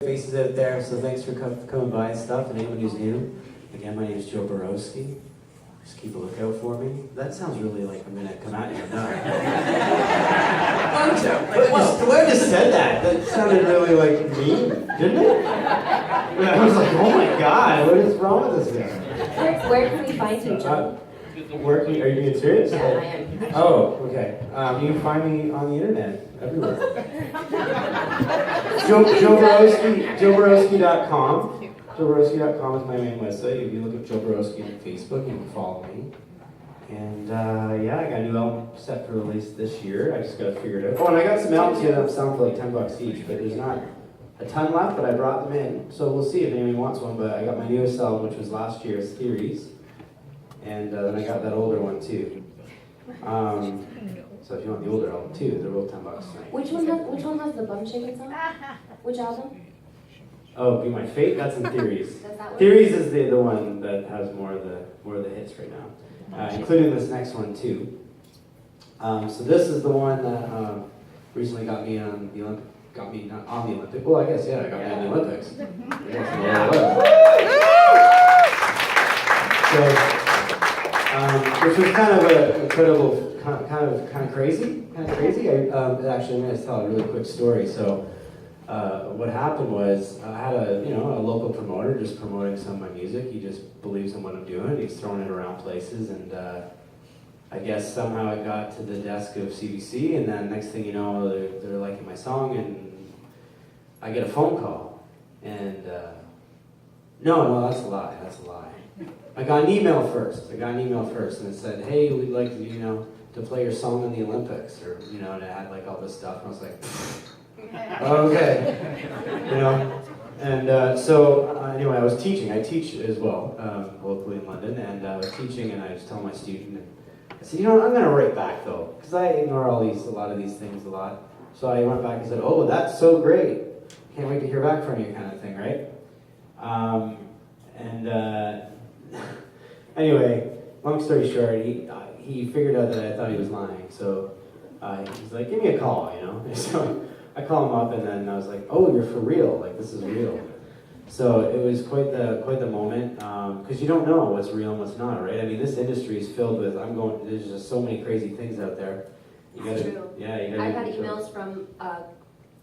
Faces out there, so thanks for coming by and stuff. And anyone who's new, again, my name is Joe Borowsky. Just keep a lookout for me. That sounds really like I'm gonna come at you. No. The way I just said that sounded really like mean, didn't it? I was like, oh my god, what is wrong with this guy? Where can we find you, Joe? Are you being serious? Yeah, I am. Oh, okay. You can find me on the internet, everywhere. JoeBorowsky.com. JoeBorowsky.com is my main website. If you look up Joe Borowsky on Facebook, you can follow me. And yeah, I got a new album set for release this year. I just got to figure it out. Oh, and I got some albums here that sound for like $10 each, but there's not a ton left, but I brought them in. So we'll see if anyone wants one, but I got my newest album, which was last year's Theories. And then I got that older one too. So if you want the older album too, they're both $10 tonight. Which one has the bum shaking song? Which album? Oh, Be My Fate. That's in Theories. That Theories is the one that has more of the hits right now, including this next one too. So this is the one that recently got me on the Olympic. Got me not on the Olympic. Well, I guess yeah, I got me on the Olympics. Which was kind of an incredible, kind of crazy. Actually, I'm going to tell a really quick story. So, what happened was I had a local promoter just promoting some of my music. He just believes in what I'm doing. He's throwing it around places, and I guess somehow it got to the desk of CBC, and then next thing you know, they're liking my song, and I get a phone call, and no, that's a lie. I got an email first, and it said, hey, we'd like to, to play your song in the Olympics, or, and it had like all this stuff, and I was like, okay, And so anyway, I was teaching. I teach as well, locally in London, and I was teaching, and I was telling my student, and I said, I'm going to write back though, because I ignore a lot of these things a lot. So I went back and said, oh, that's so great. Can't wait to hear back from you, kind of thing, right? Anyway, long story short, he figured out that I thought he was lying. So he's like, give me a call, So I call him up, and then I was like, oh, you're for real, like this is real. So it was quite the moment, because you don't know what's real and what's not, right? I mean, this industry is filled with, there's just so many crazy things out there. It's true. Yeah, I've had emails from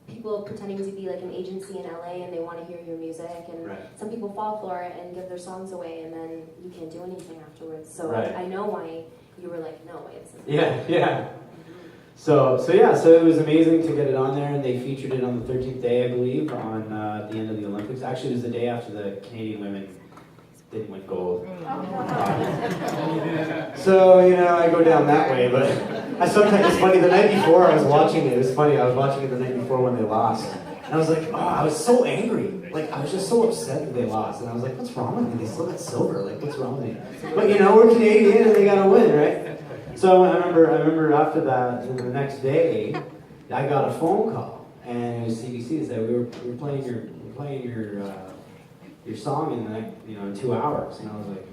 people pretending to be like an agency in LA, and they want to hear your music, and right. Some people fall for it and give their songs away, and then you can't do anything afterwards. So right. I know why you were like, no way, this Yeah. isn't So it was amazing to get it on there, and they featured it on the 13th day, I believe, on the end of the Olympics. Actually, it was the day after the Canadian women didn't win gold. So, I go down that way, but it's funny, the night before I was watching it, I was watching it the night before when they lost, and I was like, I was so angry, I was just so upset that they lost, and I was like, what's wrong with me? They still got silver, what's wrong with me? But we're Canadian, and they gotta win, right? So I remember after that, the next day, I got a phone call, and it was CBC that said, we're playing your song in 2 hours, and I was like,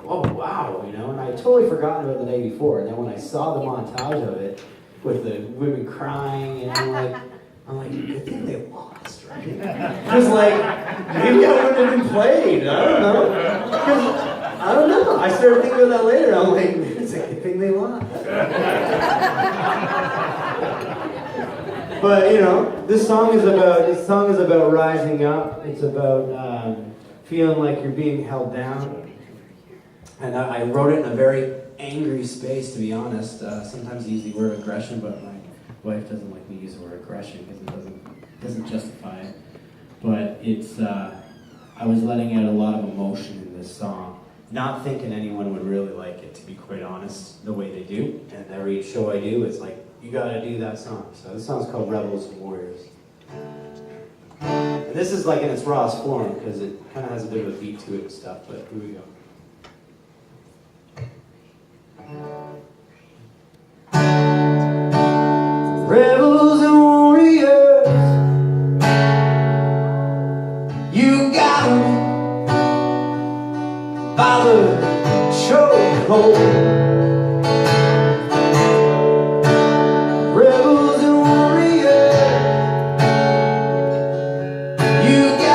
oh wow, and I had totally forgotten about the day before, and then when I saw the montage of it with the women crying, and I'm like, good thing they lost, right? Because maybe I wouldn't have been played. I don't know. I started thinking about that later. I'm like, it's a good thing they lost. But this song is about rising up. It's about feeling like you're being held down. And I wrote it in a very angry space, to be honest. Sometimes I use the word aggression, but my wife doesn't like me use the word aggression because it doesn't justify it. But it's I was letting out a lot of emotion in this song, not thinking anyone would really like it, to be quite honest, the way they do. And every show I do, it's like, you gotta do that song. So this song's called Rebels and Warriors. And this is in its rawest form, because it kind of has a bit of a beat to it and stuff, but here we go. Rebels and warriors, you got me by the chokehold. Rebels and warriors, you got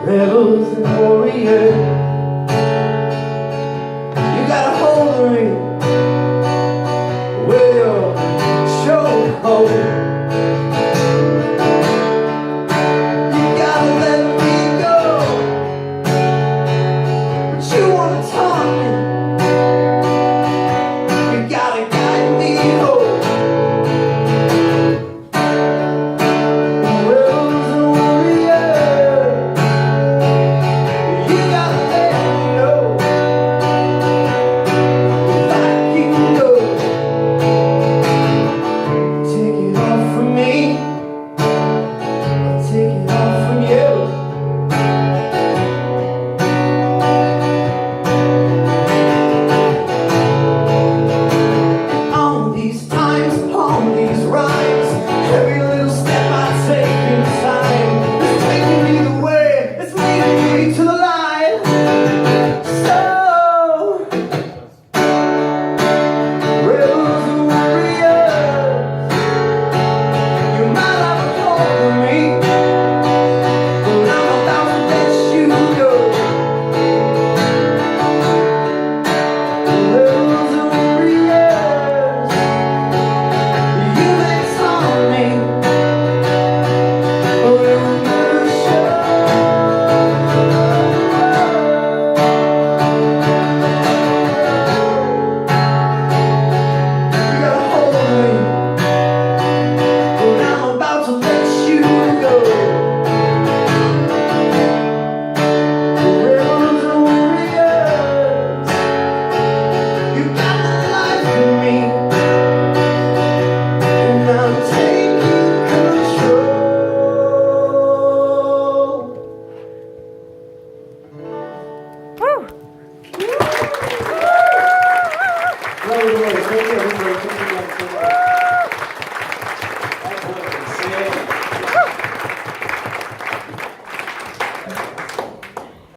rebels and warriors.